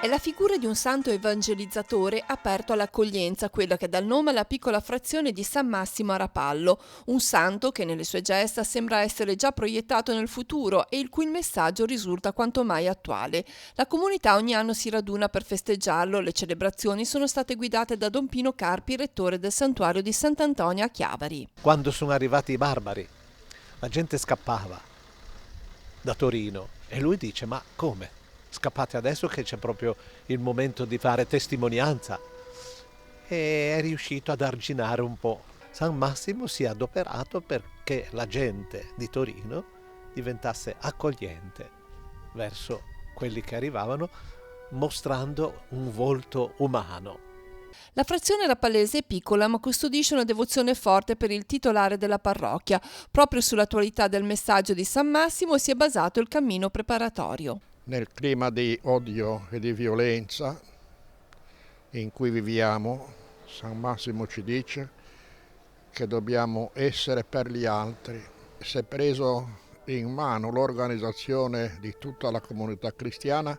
È la figura di un santo evangelizzatore aperto all'accoglienza, quella che dà il nome alla piccola frazione di San Massimo a Rapallo, un santo che nelle sue gesta sembra essere già proiettato nel futuro e il cui messaggio risulta quanto mai attuale. La comunità ogni anno si raduna per festeggiarlo, le celebrazioni sono state guidate da Don Pino Carpi, rettore del santuario di Sant'Antonio a Chiavari. Quando sono arrivati i barbari, la gente scappava da Torino e lui dice: ma come? Scappate adesso che c'è proprio il momento di fare testimonianza. E è riuscito ad arginare un po'. San Massimo si è adoperato perché la gente di Torino diventasse accogliente verso quelli che arrivavano, mostrando un volto umano. La frazione rapalese è piccola ma custodisce una devozione forte per il titolare della parrocchia. Proprio sull'attualità del messaggio di San Massimo si è basato il cammino preparatorio. Nel clima di odio e di violenza in cui viviamo, San Massimo ci dice che dobbiamo essere per gli altri. Si è preso in mano l'organizzazione di tutta la comunità cristiana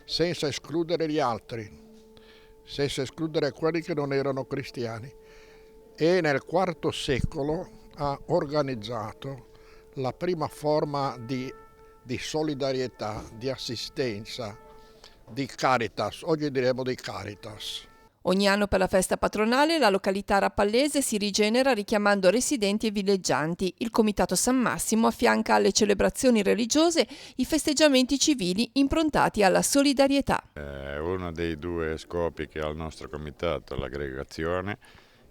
senza escludere gli altri, senza escludere quelli che non erano cristiani. E nel IV secolo ha organizzato la prima forma di solidarietà, di assistenza, di caritas, oggi diremo di caritas. Ogni anno per la festa patronale la località rapallese si rigenera richiamando residenti e villeggianti. Il Comitato San Massimo affianca alle celebrazioni religiose i festeggiamenti civili improntati alla solidarietà. Uno dei due scopi che ha il nostro comitato è l'aggregazione,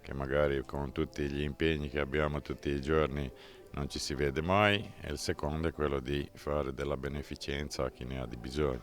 che magari con tutti gli impegni che abbiamo tutti i giorni non ci si vede mai, e il secondo è quello di fare della beneficenza a chi ne ha di bisogno.